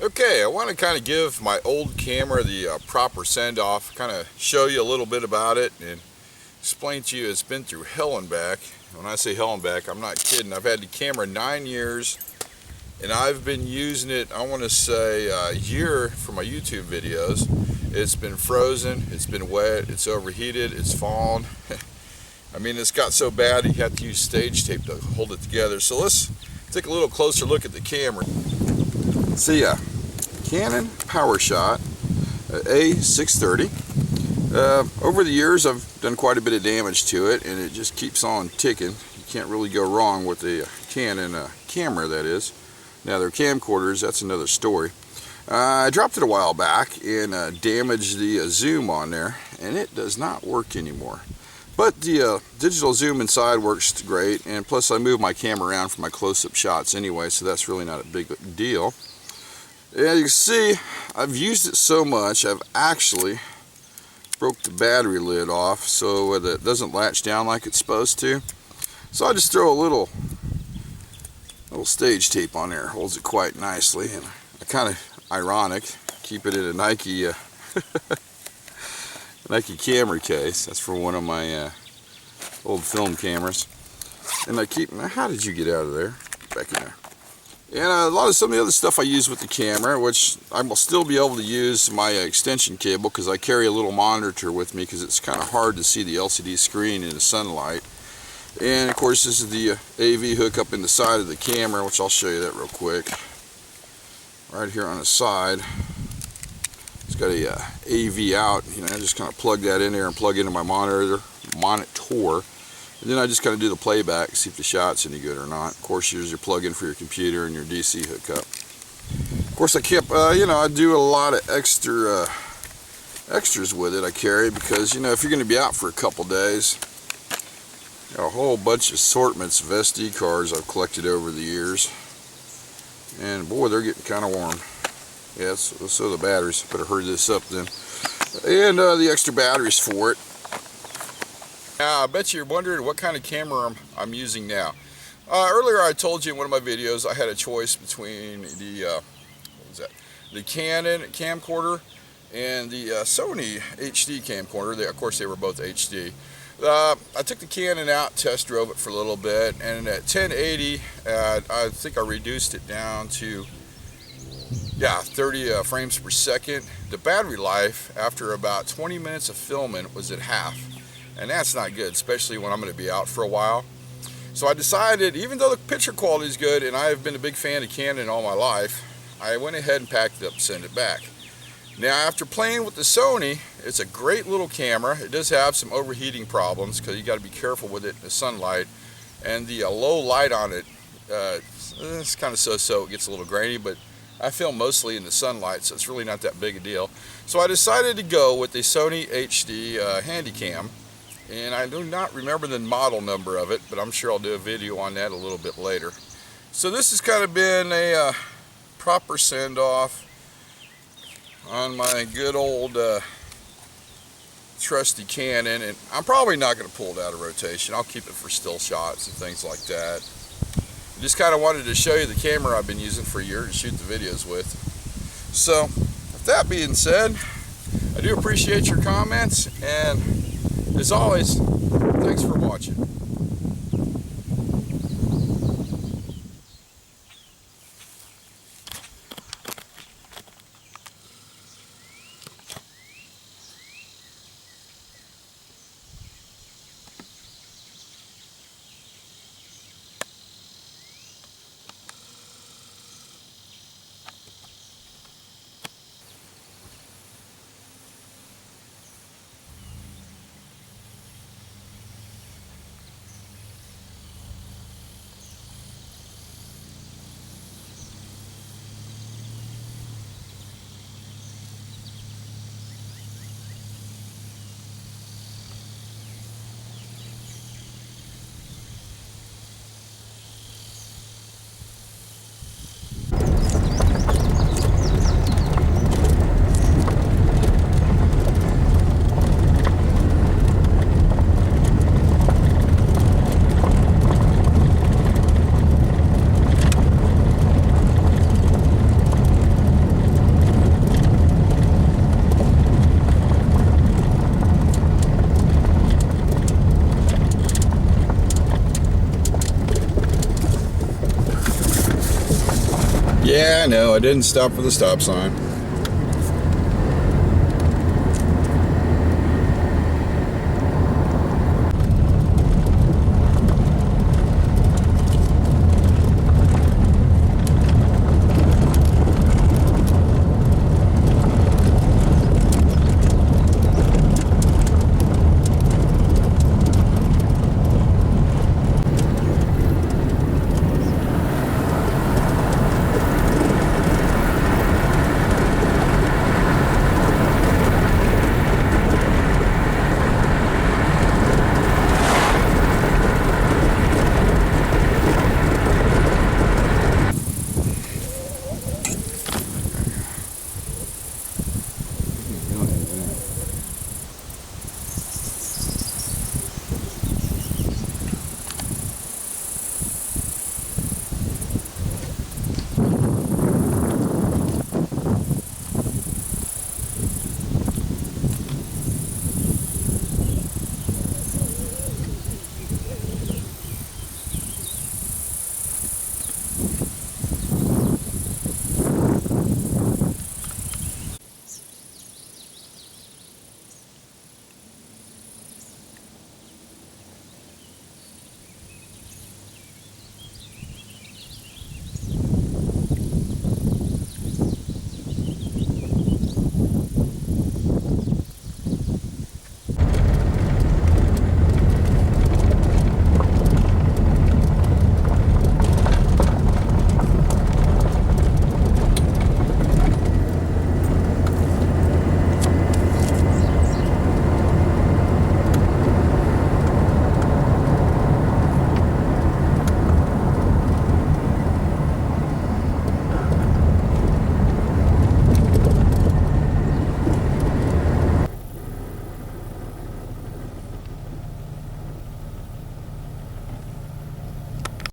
Okay, I want to kind of give my old camera the proper send-off, kind of show you a little bit about it and explain to you it's been through hell and back. When I say hell and back, I'm not kidding. I've had the camera 9 years and I've been using it, I want to say a year for my YouTube videos. It's been frozen, it's been wet, it's overheated, it's fallen. I mean, it's got so bad you have to use stage tape to hold it together. So let's take a little closer look at the camera. See ya. Canon PowerShot A630. Over the years I've done quite a bit of damage to it, and it just keeps on ticking. You can't really go wrong with the Canon camera, that is. Now their camcorders, that's another story. I dropped it a while back and damaged the zoom on there, and it does not work anymore. But the digital zoom inside works great, and plus I move my camera around for my close-up shots anyway, so that's really not a big deal. Yeah, you can see I've used it so much I've actually broke the battery lid off so that it doesn't latch down like it's supposed to. So I just throw a little stage tape on there, holds it quite nicely, and I kind of ironic keep it in a Nike Nike camera case. That's for one of my old film cameras, and I keep. How did you get out of there? Back in there. And a lot of some of the other stuff I use with the camera, which I will still be able to use my extension cable because I carry a little monitor with me because it's kind of hard to see the LCD screen in the sunlight. And of course this is the AV hookup in the side of the camera, which I'll show you that real quick. Right here on the side, it's got a AV out. You know, I just kind of plug that in there and plug into my monitor. And then I just kind of do the playback, see if the shot's any good or not. Of course, here's your plug-in for your computer and your DC hookup. Of course, I kept, you know, I do a lot of extras with it I carry because, you know, if you're going to be out for a couple days, got a whole bunch of assortments of SD cards I've collected over the years. And boy, they're getting kind of warm. Yeah, so the batteries. Better hurry this up then. And the extra batteries for it. Now, I bet you're wondering what kind of camera I'm using now. Earlier I told you in one of my videos I had a choice between the the Canon camcorder and the Sony HD camcorder. Of course, they were both HD. I took the Canon out, test drove it for a little bit, and at 1080, I think I reduced it down to 30 frames per second. The battery life after about 20 minutes of filming was at half. And that's not good, especially when I'm going to be out for a while. So I decided, even though the picture quality is good, and I have been a big fan of Canon all my life, I went ahead and packed it up and sent it back. Now, after playing with the Sony, it's a great little camera. It does have some overheating problems because you got to be careful with it in the sunlight. And the low light on it, it's kind of so-so. It gets a little grainy, but I film mostly in the sunlight, so it's really not that big a deal. So I decided to go with the Sony HD Handycam. And I do not remember the model number of it, but I'm sure I'll do a video on that a little bit later. So this has kind of been a proper send-off on my good old trusty Canon, and I'm probably not going to pull it out of rotation. I'll keep it for still shots and things like that. Just kind of wanted to show you the camera I've been using for a year to shoot the videos with. So, with that being said, I do appreciate your comments, and as always, thanks for watching. Yeah, I know. I didn't stop for the stop sign.